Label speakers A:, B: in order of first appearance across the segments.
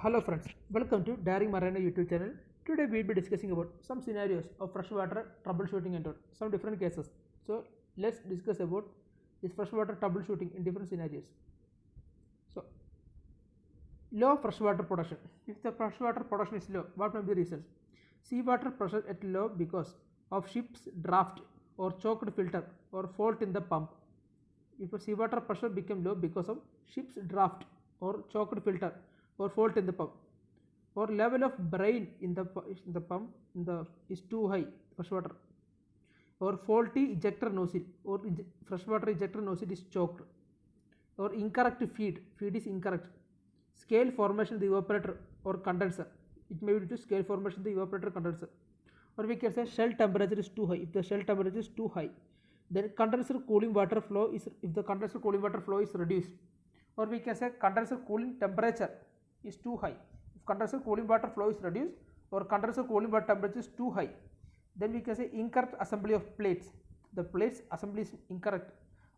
A: Hello friends, welcome to Daring Marina YouTube channel. Today we will be discussing about some scenarios of freshwater troubleshooting and some different cases. So let's discuss about this freshwater troubleshooting in different scenarios. So low freshwater production. If the freshwater production is low, what may be reasons? Seawater pressure at low because of ship's draft or choked filter or fault in the pump. If a seawater pressure become low because of ship's draft or choked filter or fault in the pump, or level of brine in the pump is too high, freshwater, or faulty ejector nozzle or freshwater ejector nozzle is choked, or incorrect feed is incorrect, scale formation of the evaporator or condenser, it may be due to scale formation of the evaporator condenser, or we can say shell temperature is too high. If the shell temperature is too high, then condenser cooling water flow is, if the condenser cooling water flow is reduced, or we can say condenser cooling temperature is too high. If condenser cooling water flow is reduced or condenser cooling water temperature is too high, then we can say incorrect assembly of plates, the plates assembly is incorrect,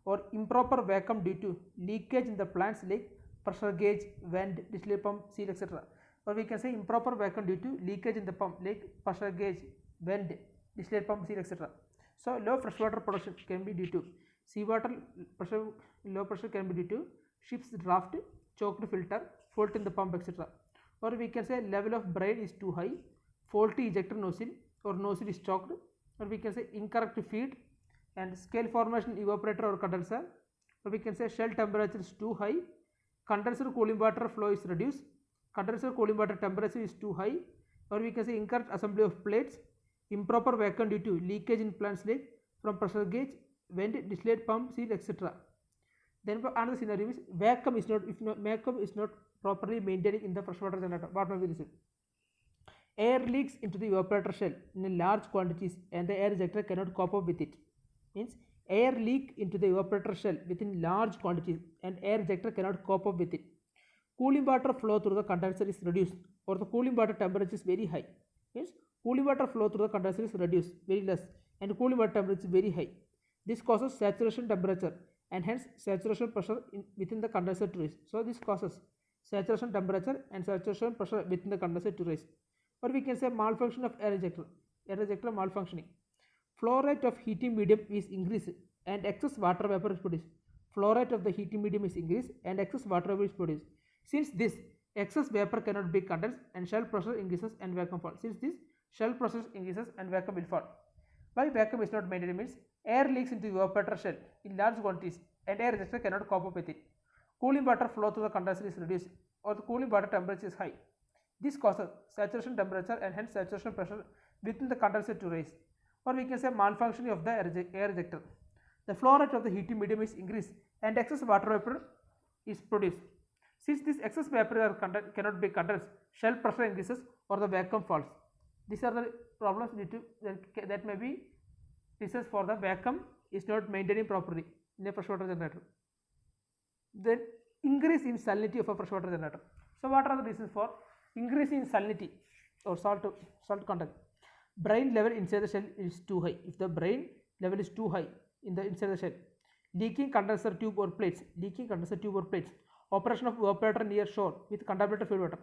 A: or improper vacuum due to leakage in the plants like pressure gauge, vent, distillate pump, seal, etc. Or we can say improper vacuum due to leakage in the pump like pressure gauge, vent, distillate pump, seal, etc. So low freshwater production can be due to seawater pressure, low pressure can be due to ship's draft, choked filter, fault in the pump, etc. Or we can say level of brine is too high, faulty ejector nozzle or nozzle is choked, or we can say incorrect feed and scale formation evaporator or condenser, or we can say shell temperature is too high, condenser cooling water flow is reduced, condenser cooling water temperature is too high, or we can say incorrect assembly of plates, improper vacuum due to leakage in plants like from pressure gauge, vent, distillate pump, seal, etc. Then for another scenario is vacuum is not properly maintaining in the freshwater generator. What may be reason? Air leaks into the evaporator shell in large quantities and the air ejector cannot cope up with it. Means air leak into the evaporator shell within large quantities and air ejector cannot cope up with it. Cooling water flow through the condenser is reduced or the cooling water temperature is very high. Means cooling water flow through the condenser is reduced, very less, and cooling water temperature is very high. This causes saturation temperature and hence saturation pressure within the condenser to rise. So this causes saturation temperature and saturation pressure within the condenser to rise. Or we can say malfunction of air ejector malfunctioning. Flow rate of heating medium is increased and excess water vapor is produced. Flow rate of the heating medium is increased and excess water vapor is produced. Since this excess vapor cannot be condensed and shell pressure increases and vacuum fall. Since this shell pressure increases and vacuum will fall. Why vacuum is not maintained means air leaks into evaporator shell in large quantities and air ejector cannot cope up with it. Cooling water flow through the condenser is reduced or the cooling water temperature is high. This causes saturation temperature and hence saturation pressure within the condenser to rise. Or we can say malfunctioning of the air ejector. The flow rate of the heating medium is increased and excess water vapor is produced. Since this excess vapor cannot be condensed, shell pressure increases or the vacuum falls. These are the problems due to that may be reasons for the vacuum is not maintaining properly in a freshwater generator. Then increase in salinity of a freshwater generator. So what are the reasons for increase in salinity or salt content? Brine level inside the shell is too high. If the brine level is too high inside the shell, leaking condenser tube or plates, operation of evaporator near shore with contaminated feed water,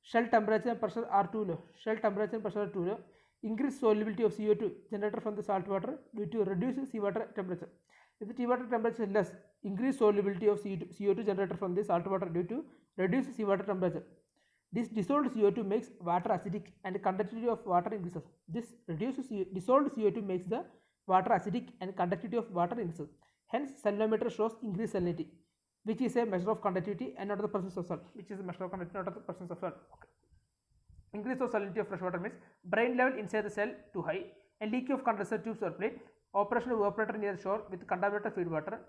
A: shell temperature and pressure are too low, increased solubility of CO2 generated from the salt water due to reduced seawater temperature. If the seawater temperature is less, increased solubility of CO2 generated from the salt water due to reduced seawater temperature. This dissolved CO2 makes water acidic and conductivity of water increases. This dissolved CO2 makes the water acidic and conductivity of water increases. Hence, salinometer shows increased salinity, which is a measure of conductivity and not the presence of salt. Okay. Increase of salinity of freshwater means brine level inside the cell too high and leak of condenser tubes or plate, operation of evaporator near shore with contaminated feed water,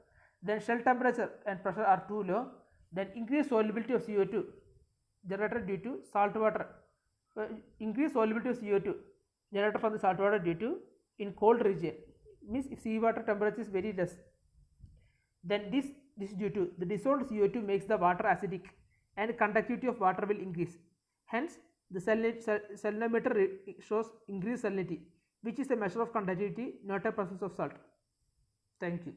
A: then shell temperature and pressure are too low, then increased solubility of CO2 generated due to salt water, increased solubility of CO2 generated from the salt water due to in cold region, means if seawater temperature is very less, then this is due to the dissolved CO2 makes the water acidic and conductivity of water will increase. Hence, the salinometer shows increased salinity, which is a measure of conductivity, not a presence of salt. Thank you.